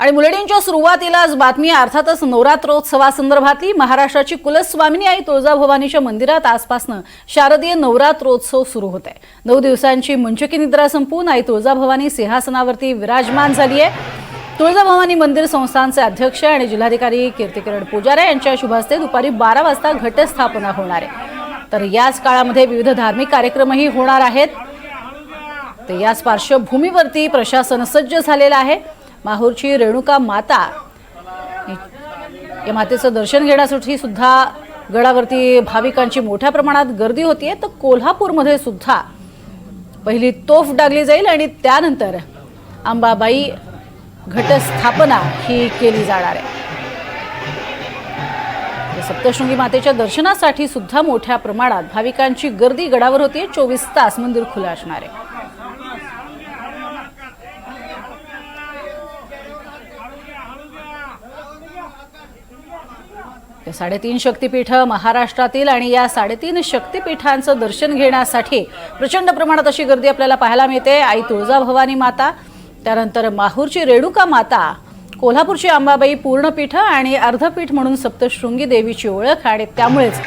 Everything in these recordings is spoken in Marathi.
आणि बुलेटिनच्या सुरुवातीलाच बातमी अर्थातच नवरात्रोत्सवासंदर्भातली। महाराष्ट्राची कुलस्वामिनी आई तुळजाभवानीच्या मंदिरात आजपासून शारदीय नवरात्रोत्सव सुरू होत आहे। 9 दिवसांची मंचकी निद्रा संपून आई तुळजाभवानी सिंहासनावरती विराजमान झाली आहे। तुळजाभवानी मंदिर संस्थानचे अध्यक्ष आणि जिल्हाधिकारी कीर्तिकिरण पुजारे यांच्या शुभ हस्ते दुपारी 12 वाजता घटस्थापना होणार आहे। तर याच काळामध्ये विविध धार्मिक कार्यक्रमही होणार आहेत। तर याच पार्श्वभूमीवरती प्रशासन सज्ज झालेलं आहे। माहूरची रेणुका माता या मातेचं दर्शन घेण्यासाठी सुद्धा गडावरती भाविकांची मोठ्या प्रमाणात गर्दी होतीये। तर कोल्हापूरमध्ये सुद्धा पहिली तोफ डागली जाईल आणि त्यानंतर अंबाबाई घटस्थापना ही केली जाणार आहे। सप्तशृंगी मातेच्या दर्शनासाठी सुद्धा मोठ्या प्रमाणात भाविकांची गर्दी गडावर होतीये। 24 तास मंदिर खुलं असणार आहे। 3.5 शक्तिपीठ महाराष्ट्रातील आणि या 3.5 शक्तिपीठांचं दर्शन घेण्यासाठी प्रचंड प्रमाणात अशी गर्दी आपल्याला पाहायला मिळते। आई तुळजाभवानी माता, त्यानंतर माहूरची रेणुका माता, कोल्हापूरची अंबाबाई पूर्णपीठ आणि अर्धपीठ म्हणून सप्तशृंगी देवीची ओळख। आणि त्यामुळेच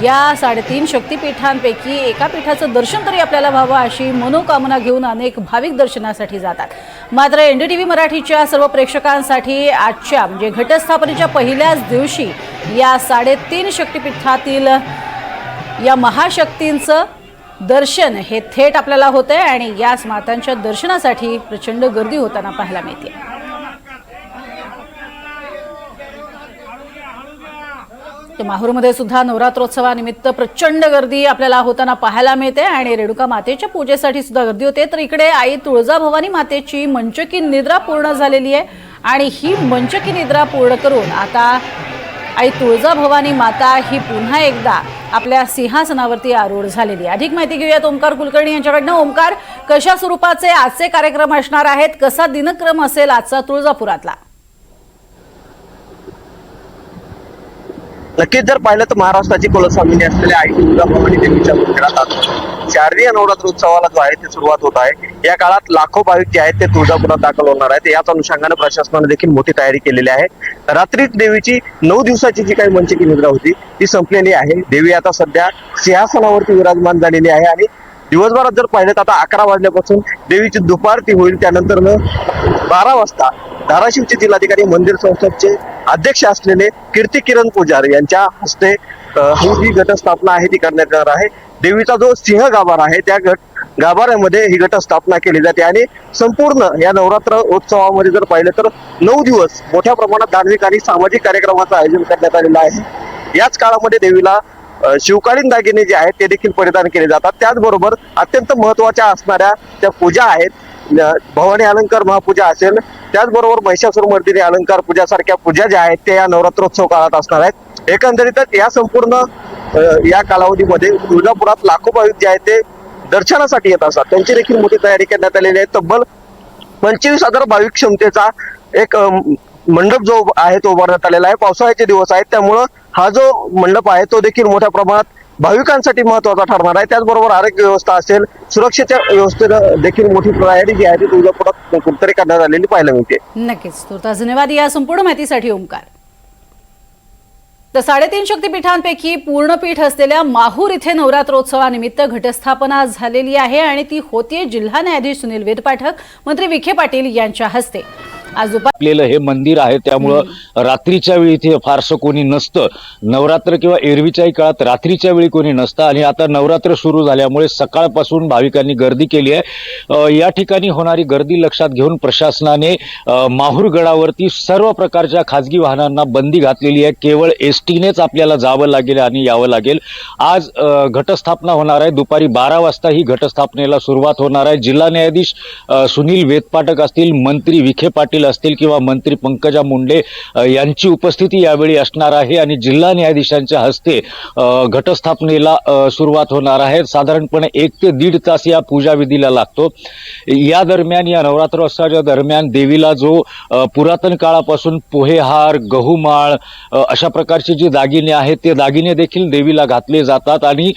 या 3.5 शक्तिपीठांपैकी एका पीठाचं दर्शन तरी आपल्याला व्हावं अशी मनोकामना घेऊन अनेक भाविक दर्शनासाठी जातात। मात्र एनडीटीव्ही मराठीच्या सर्व प्रेक्षकांसाठी आजच्या म्हणजे घटस्थापनेच्या पहिल्याच दिवशी या 3.5 शक्तिपीठातील या महाशक्तींचं दर्शन हे थेट आपल्याला होतंय आणि याच मातांच्या दर्शनासाठी प्रचंड गर्दी होताना पाहायला मिळते। तर माहूरमध्ये सुद्धा नवरात्रोत्सवानिमित्त प्रचंड गर्दी आपल्याला होताना पाहायला मिळते आणि रेणुका मातेच्या पूजेसाठी सुद्धा गर्दी होते। तर इकडे आई तुळजाभवानी मातेची मंचकी निद्रा पूर्ण झालेली आहे आणि ही मंचकी निद्रा पूर्ण करून आता आई तुळजाभवानी माता ही पुन्हा एकदा आपल्या सिंहासनावरती आरूढ झालेली आहे। अधिक माहिती घेऊयात ओमकार कुलकर्णी यांच्याकडनं। ओमकार, कशा स्वरूपाचे आजचे कार्यक्रम असणार आहेत? कसा दिनक्रम असेल आजचा तुळजापुरातला? नक्कीच जर पाहिलं तर महाराष्ट्राची कुलस्वामिनी असलेल्या आई तुळजाभवानी देवीच्या मंदिरात शारदीय नवरात्रोत्सवाला जो आहे ते सुरुवात होत आहे। या काळात लाखो भाविक जे आहेत ते तुळजापुरात दाखल होणार आहेत। याच अनुषंगाने प्रशासनाने देखील मोठी तयारी केलेली आहे। रात्रीच देवीची 9 दिवसाची जी काही मंचकी निद्रा होती ती संपलेली आहे। देवी आता सध्या सिंहासनावरती विराजमान झालेली आहे आणि दिवसभरात जर पाहिलं तर आता 11 वाजल्यापासून देवीची दुपारती होईल। त्यानंतर 12 वाजता धाराशिवचे जिल्हाधिकारी मंदिर संस्थानचे अध्यक्ष असलेले कीर्तिकिरण पुजारी यांच्या हस्ते ही जी घटस्थापना आहे ती करण्यात येणार आहे। देवीचा जो सिंह गाभारा आहे त्या गाभाऱ्यामध्ये ही घटस्थापना केली जाते आणि संपूर्ण या नवरात्र उत्सवामध्ये जर पाहिलं तर 9 दिवस मोठ्या प्रमाणात धार्मिक आणि सामाजिक कार्यक्रमाचं आयोजन करण्यात आलेलं आहे। याच काळामध्ये देवीला शिवकालीन दागिने जे आहेत ते देखील परिधान केले जातात। त्याचबरोबर अत्यंत महत्वाच्या असणाऱ्या त्या पूजा आहेत, भवानी अलंकार महापूजा असेल, त्याचबरोबर महिषासुरमर्दिनी अलंकार पूजा सारख्या पूजा ज्या आहेत त्या या नवरात्रोत्सव काळात असणार आहेत। एकंदरीतच या संपूर्ण या कालावधीमध्ये तुळजापुरात लाखो भाविक जे आहेत ते दर्शनासाठी येत असतात। त्यांची देखील मोठी तयारी करण्यात आलेली आहे। तब्बल 25,000 भाविक क्षमतेचा एक मंडप जो आहे तो उभारण्यात आलेला आहे। पावसाळ्याचे दिवस आहेत त्यामुळं हा जो मंडप आहे तो देखील मोठ्या प्रमाणात भाविकांसाठी महत्वाचा ठरणार आहे। त्याचबरोबर आरोग्य व्यवस्था असेल, सुरक्षेच्या व्यवस्थेनं देखील मोठी तयारी जी आहे ती तुळजापुरात कुठेतरी करण्यात आलेली पाहायला मिळते। नक्कीच, तुर्तास धन्यवाद या संपूर्ण माहितीसाठी ओमकार। तर 3.5 शक्तिपीठांपैकी पूर्णपीठ असलेल्या माहूर इथे नवरात्रोत्सवानिमित्त घटस्थापना झालेली आहे आणि ती होतीये जिल्हा न्यायाधीश सुनील वेदपाठक, मंत्री विखे पाटील यांच्या हस्ते। आज आपलेलं हे मंदिर आहे त्यामुळं रात्रीच्या वेळी इथे फारसं कोणी नसतं। नवरात्र किंवा एरवीच्याही काळात रात्रीच्या वेळी कोणी नसतं आणि आता नवरात्र सुरू झाल्यामुळे सकाळपासून भाविकांनी गर्दी केली आहे। या ठिकाणी होणारी गर्दी लक्षात घेऊन प्रशासनाने माहूर गडावरती सर्व प्रकारच्या खाजगी वाहनांना बंदी घातलेली आहे। केवळ एसटीनेच आपल्याला जावं लागेल आणि यावं लागेल। आज घटस्थापना होणार आहे। दुपारी 12 वाजता ही घटस्थापनेला सुरुवात होणार आहे। जिल्हा न्यायाधीश सुनील वेदपाठक असतील, मंत्री विखे पाटील असतील किंवा मंत्री पंकजा मुंडे यांची उपस्थिती यावेळी असणार आहे आणि जिल्हा न्यायाधीशांच्या हस्ते घटस्थापनेला सुरुवात होणार आहे। साधारणपणे 1 ते 1.5 तास या पूजा विधीला लागतो। या दरम्यान या नवरात्रोत्सवाच्या दरम्यान देवीला जो पुरातन काळापासून पोहेहार, गहूमाळ अशा प्रकारचे जे दागिने आहेत ते दागिने देखील देवीला घातले जातात आणि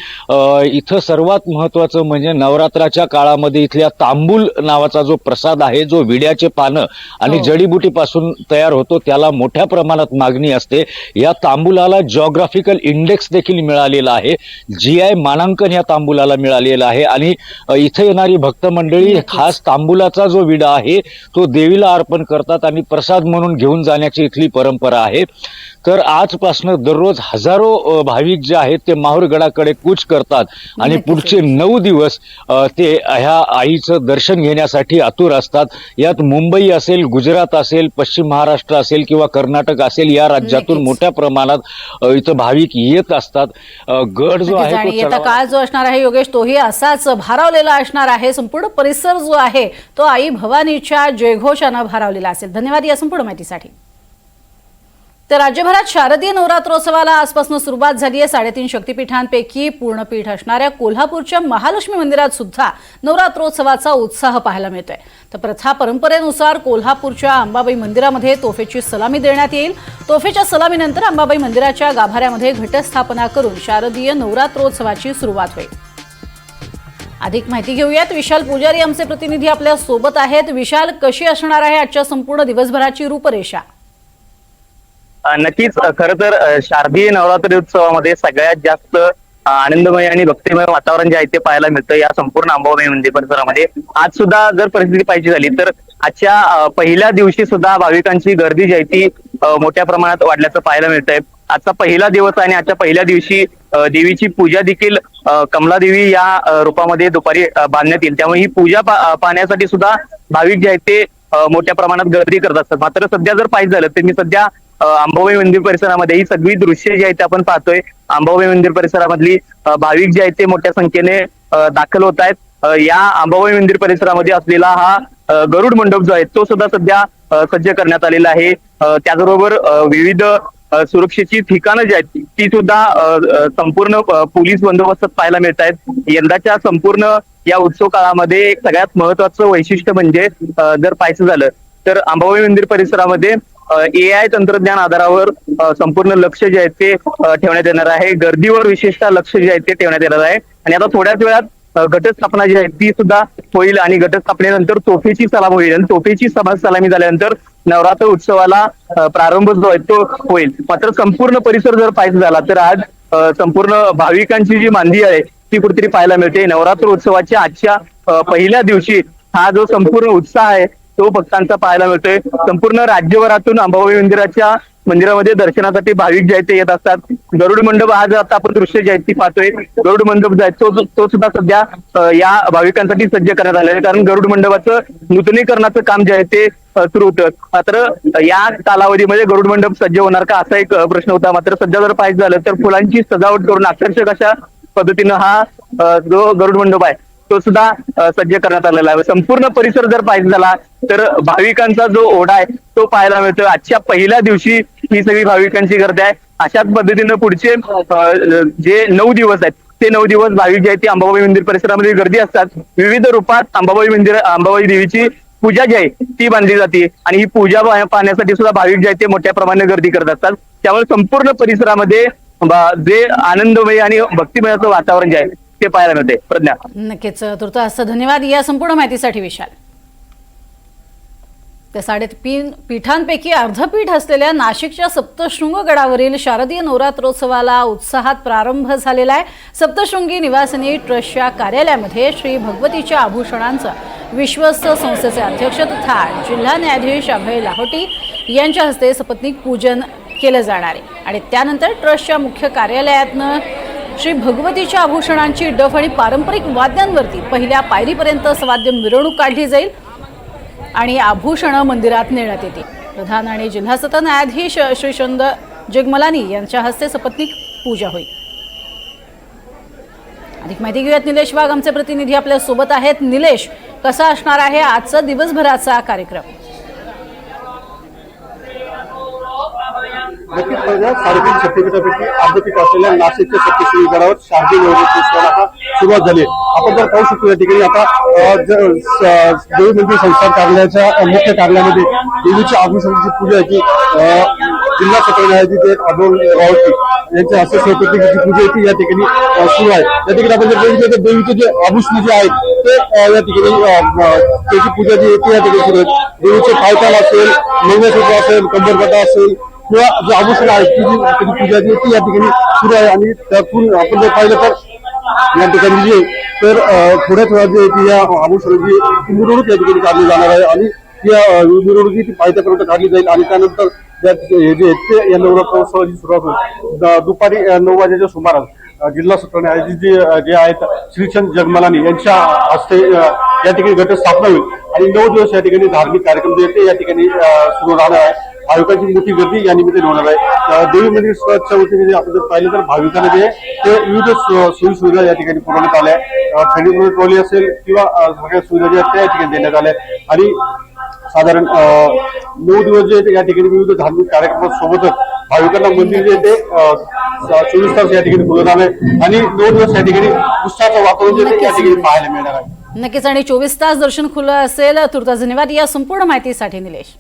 इथं सर्वात महत्त्वाचं म्हणजे नवरात्राच्या काळामध्ये इथल्या तांबूल नावाचा जो प्रसाद आहे, जो विड्याचे पानं आणि आणि हो. जडीबुटीपासून तयार होतो, त्याला मोठ्या प्रमाणात मागणी असते. या तांबूलाला जॉग्राफिकल इंडेक्स देखील मिळालेला आहे, GI मानांकन या तांबूलाला मिळालेलं आहे. आणि इथे येणारी भक्त मंडळी नक्कीच. खास तांबूलाचा जो विडा आहे तो देवीला अर्पण करतात आणि प्रसाद म्हणून घेऊन जाण्याची इथली परंपरा आहे. तर आजपासून दररोज हजारो भाविक जे आहेत ते माहूरगडाकडे कूच करतात आणि नक्कीच. पुढचे 9 दिवस ते ह्या आईचं दर्शन घेण्यासाठी आतुर असतात. यात मुंबई असेल, गुजरात असेल, पश्चिम महाराष्ट्र असेल किंवा कर्नाटक असेल, या राज्यातून नक्कीच. मोठ्या प्रमाणात इथं भाविक येत असतात. गड जो आहे आणि तो येता चढावा- काळ जो असणार आहे योगेश, तोही असाच भारावलेला असणार आहे. संपूर्ण परिसर जो आहे तो आई भवानीच्या जयघोषानं भारावलेला असेल. धन्यवाद या संपूर्ण माहितीसाठी. तर राज्यभरात शारदीय नवरात्रोत्सवाला आजपासून सुरुवात झाली आहे. 3.5 शक्तिपीठांपैकी पूर्णपीठ असणाऱ्या कोल्हापूरच्या महालक्ष्मी मंदिरात सुद्धा नवरात्रोत्सवाचा उत्साह पाहायला मिळतोय. तर प्रथा परंपरेनुसार कोल्हापूरच्या अंबाबाई मंदिरामध्ये तोफेची सलामी देण्यात येईल. तोफेच्या सलामीनंतर अंबाबाई मंदिराच्या गाभाऱ्यामध्ये घटस्थापना करून शारदीय नवरात्रोत्सवाची सुरुवात होईल. अधिक माहिती घेऊयात. विशाल पुजारी आमचे प्रतिनिधी आपल्या सोबत आहेत. विशाल, कशी असणार आहे आजच्या संपूर्ण दिवसभराची रूपरेषा? नक्कीच खरं तर शारदीय नवरात्री उत्सवामध्ये सगळ्यात जास्त आनंदमय आणि भक्तिमय वातावरण जे आहे ते पाहायला मिळतं या संपूर्ण अंबाबाई मंदिर परिसरामध्ये. आज सुद्धा जर परिस्थिती पाहिजे झाली तर आजच्या पहिल्या दिवशी सुद्धा भाविकांची गर्दी जी आहे ती मोठ्या प्रमाणात वाढल्याचं पाहायला मिळतंय. आजचा पहिला दिवस आणि आजच्या पहिल्या दिवशी देवीची पूजा देखील कमलादेवी या रूपामध्ये दुपारी बांधण्यात येईल. त्यामुळे ही पूजा पाहण्यासाठी सुद्धा भाविक जे आहेत ते मोठ्या प्रमाणात गर्दी करत असतात. मात्र सध्या जर पाहिजे झालं तर मी सध्या अंबाबाई मंदिर परिसरामध्ये ही सगळी दृश्य जी आहेत ते आपण पाहतोय. अंबाबाई मंदिर परिसरामधली भाविक जे आहेत ते मोठ्या संख्येने दाखल होत आहेत. या अंबाबाई मंदिर परिसरामध्ये असलेला हा गरुड मंडप जो आहे तो सुद्धा सध्या सज्ज करण्यात आलेला आहे. त्याचबरोबर विविध सुरक्षेची ठिकाणं जी आहेत ती सुद्धा संपूर्ण पोलीस बंदोबस्तात पाहायला मिळत आहेत. यंदाच्या संपूर्ण या उत्सव काळामध्ये सगळ्यात महत्वाचं वैशिष्ट्य म्हणजे जर पाहायचं झालं तर अंबाबाई मंदिर परिसरामध्ये AI तंत्रज्ञान आधारावर संपूर्ण लक्ष जे आहे ते ठेवण्यात येणार आहे. गर्दीवर विशेषतः लक्ष जे आहे ते ठेवण्यात येणार आहे. आणि आता थोड्याच वेळात घटस्थापना जी आहे ती सुद्धा होईल आणि घटस्थापनेनंतर तोफेची सलाम होईल आणि तोफेची सलामी झाल्यानंतर नवरात्र उत्सवाला प्रारंभ जो आहे तो होईल. मात्र संपूर्ण परिसर जर पाहायचा झाला तर आज संपूर्ण भाविकांची जी मांदी आहे ती कुठेतरी पाहायला मिळते. नवरात्र उत्सवाच्या आजच्या पहिल्या दिवशी हा जो संपूर्ण उत्साह आहे तो भक्तांचा पाहायला मिळतोय. संपूर्ण राज्यभरातून अंबाबाई मंदिरामध्ये दर्शनासाठी भाविक जे आहेत ते येत असतात. गरुड मंडप आज आता आपण दृश्य जे आहेत ती पाहतोय. गरुड मंडप जो आहे तो सुद्धा सध्या या भाविकांसाठी सज्ज करण्यात आलेला आहे. कारण गरुड मंडपाचं नूतनीकरणाचं काम जे आहे ते सुरू होतं. मात्र या कालावधीमध्ये गरुड मंडप सज्ज होणार का असा एक प्रश्न होता. मात्र सध्या जर पाहायचं झालं तर फुलांची सजावट करून आकर्षक अशा पद्धतीनं हा जो गरुड मंडप आहे तो सुद्धा सज्ज करण्यात आलेला आहे. संपूर्ण परिसर जर पाहायचा झाला तर भाविकांचा जो ओढा आहे तो पाहायला मिळतोय. आजच्या पहिल्या दिवशी ही सगळी भाविकांची गर्दी आहे. अशाच पद्धतीनं पुढचे जे 9 दिवस आहेत ते 9 दिवस भाविक जे आहेत ते अंबाबाई मंदिर परिसरामध्ये गर्दी असतात. विविध रूपात अंबाबाई देवीची पूजा जी आहे ती बांधली जाते आणि ही पूजा पाहण्यासाठी सुद्धा भाविक जे आहेत ते मोठ्या प्रमाणात गर्दी करत असतात. त्यामुळे संपूर्ण परिसरामध्ये जे आनंदमय आणि भक्तिमयाचं वातावरण जे आहे ते पाहायला मिळते. प्रज्ञा, नक्कीच तुर्तास धन्यवाद या संपूर्ण माहितीसाठी विशाल. त्या 3.5 पीठांपैकी अर्धपीठ असलेल्या नाशिकच्या सप्तशृंग गडावरील शारदीय नवरात्रोत्सवाला उत्साहात प्रारंभ झालेला आहे. सप्तशृंगी निवासिनी ट्रस्टच्या कार्यालयामध्ये श्री भगवतीच्या आभूषणांचं विश्वस्त संस्थेचे अध्यक्ष तथा जिल्हा न्यायाधीश अभय लाहोटी यांच्या हस्ते सपत्नीक पूजन केलं जाणार आहे. आणि त्यानंतर ट्रस्टच्या मुख्य कार्यालयातनं श्री भगवतीच्या आभूषणांची डफ आणि पारंपरिक वाद्यांवरती पहिल्या पायरीपर्यंत सवाद्य मिरवणूक काढली जाईल आणि आभूषणं मंदिरात नेण्यात येतील. प्रधान आणि जिल्हा सत्र न्यायाधीश श्रीचंद जगमलानी यांच्या हस्ते सपत्नीक पूजा होईल. अधिक माहिती घेऊयात. निलेश वाघ आमचे प्रतिनिधी आपल्या सोबत आहेत. निलेश, कसा असणार आहे आजचा दिवसभराचा कार्यक्रम? नक्कीच 3.5 शक्तिपीठापैकी अर्धपीठ असलेल्या नाशिकच्या सप्तशृंगी गडावर शारदीय नवरात्रोत्सवाला आता सुरुवात झाली. आपण जर पाहू शकतो या ठिकाणी आता देवी मंदिर संस्थान कार्यालयाच्या मुख्य कार्यालयामध्ये देवीच्या आभूषणाची पूजा आहे की जिल्हा सत्र न्यायाधीश अभय लाहोटी यांच्या हस्ते सपत्नीची पूजा आहे ती या ठिकाणी सुरू आहे. या ठिकाणी आपण जर बघितलं तर देवीचे जे आभूषण जे आहेत ते या ठिकाणी त्याची पूजा जी आहे ती या ठिकाणी सुरू आहे. देवीचे पायताल असेल, मंगळसूत्र असेल, कंबरपट्टा असेल किंवा जे आभूषण आहे त्याची पूजा जी आहे ती या ठिकाणी सुरू आहे. आणि त्यातून आपण जर पाहिलं तर या ठिकाणी जे तर थोड्याच वेळात जे ती या आभूषणाची मिरवणूक या ठिकाणी काढली जाणार आहे आणि या मिरवणुकी ती पायथ्यापर्यंत काढली जाईल आणि त्यानंतर या नवरात्रोत्सवाची सुरुवात होईल. दुपारी 9 वाजेच्या सुमारास जिल्हा सत्र न्यायाधीश जे आहेत श्रीचंद जगमालानी यांच्या हस्ते या ठिकाणी घटस्थापना होईल आणि 9 दिवस या ठिकाणी धार्मिक कार्यक्रम जे ते या ठिकाणी सुरू राहणार आहे. भाविकांची मोठी गर्दी या निमित्ताने होणार आहे. देवी मंदिर ट्रस्टच्या वतीने आपण जर पाहिलं तर भाविकांना जे ते विविध सोयी सुविधा या ठिकाणी पुरवण्यात आल्या आहे. थंडी ट्रॉली असेल किंवा सगळ्या सुविधा ज्या त्या ठिकाणी देण्यात आल्या आणि साधारण 9 दिवस जे या ठिकाणी विविध धार्मिक कार्यक्रमासोबतच भाविकांना मंदिर जे ते 24 तास या ठिकाणी खुलं आहे आणि 9 दिवस या ठिकाणी उत्साहाचं वातावरण जे ते या ठिकाणी पाहायला मिळणार आहे. नक्कीच आणि 24 तास दर्शन खुलं असेल. तुर्तास धन्यवाद या संपूर्ण माहितीसाठी निलेश.